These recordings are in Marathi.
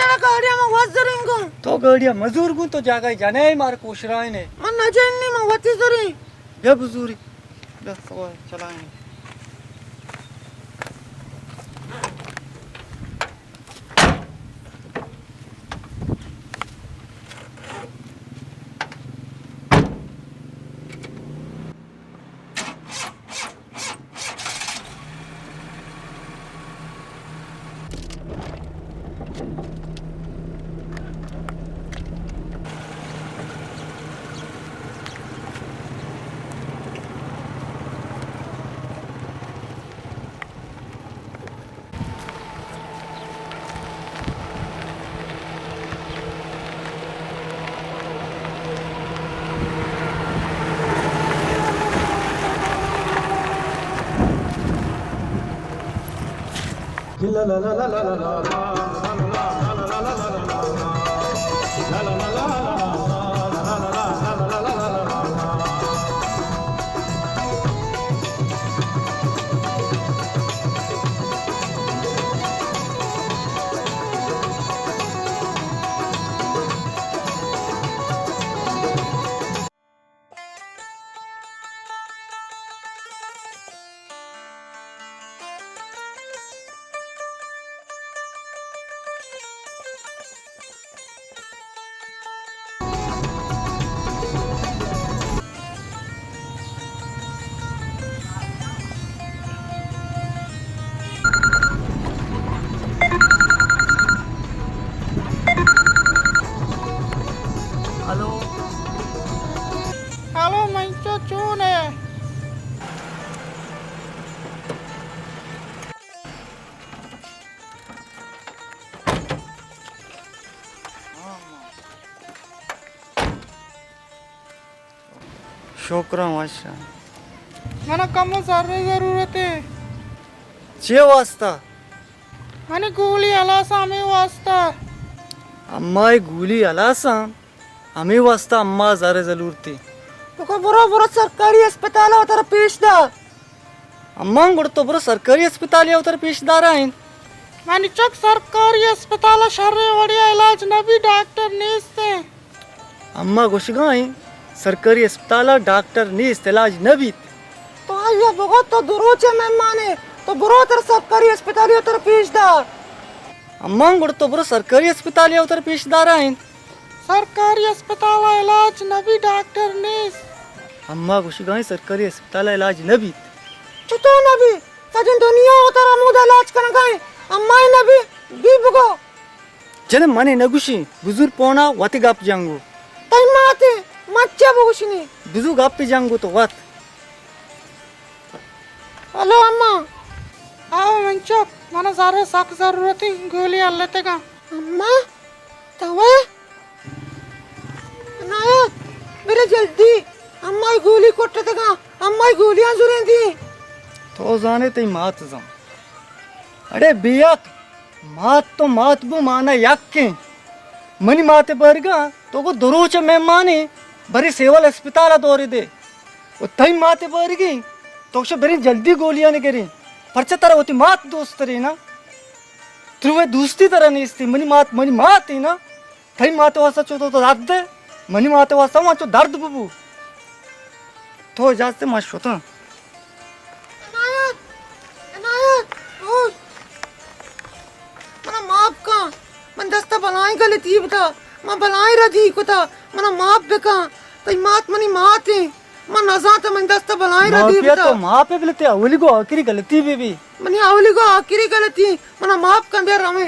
चढ़ा गाड़िया में वस जरिंगो तो गाड़िया मजूर गु तो जागा जाने मार कोशराय ने मन न जन्नी में वती जरी बे बुजुरी बे सो चलाए la la la la la la la hello hello मैं तो चून है शुक्र माशा मना कम सारे जरूरत है चे वास्ता आणि गोली आला सामे वाजता अम्मा गुली अलासा आम्ही वास्ता अम्मा जारे जरूरती तुका बरोबर सरकारी अस्पताल होता पेश दा अम्मा गुडतो बरो सरकारी अस्पताल यावतर पेशदार आहे आणि चक सरकारी अस्पताल शर्रे वडिया इलाज नबी डॉक्टर नेस्ते अम्मा गोशगाई सरकारी अस्पताल डॉक्टर नीस इलाज नबीत तो आया बहुत तो दुरोचे मेहमान है तो बरोबर सरकारी अस्पताल होता पेश दा अम्मा गुडतो बरो सरकारी अस्पताल यावतर पेशदार आहे सरकारी अस्पताल इलाज नबी डॉक्टर नेस अम्मा गोशगाई सरकारी अस्पताल इलाज नबीत चुतो नबी सजन दुनिया होता मुद इलाज करना गए अम्मा नबी बीबगो जने मने नगुशी बुजुर पोना वाती गाप जांगो तई माते मच्चा बगुशनी बुजु गाप पे जांगो तो वात हेलो अम्मा आओ मंचो मना सारे सख्त जरूरत है गोली अल्लते का अम्मा तवे नाया मेरे जल्दी अम्मा गोली कोटते का अम्मा गोलियां जुरेंदी तो जाने ते मात जाम अरे बियाक मात तो मात बु माना याक्के मनी माते बरगा तो को दरोच मेहमाने बरी सेवल अस्पताल दौरे दे वो तई माते बरगी तो शे बरी जल्दी गोलियां ने करी परचे तरह होती मात दोस्त रे ना त्रुवे दोस्ती तरह नहीं थी मनी मात ही ना तई माते वासा चो तो दर्द दे मनी माते वासा वाचो दर्द बुबू तो जाते माश होता माफ का मन दस्ता बनाई गलती बता मैं बनाई रही को था मना माफ बेका तई मात मनी मात है मन नजा तो मन दस्ता बनाई रही बता तो माँ पे बिलते अवली को आखिरी गलती भी मनी आवली को आखिरी गलती मना माफ कर दे रमे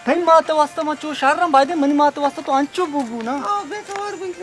तई माते वास्ता मचो शारम बायदे मनी माते वास्ता तो अंचो बुबू ना आ बे सवार भी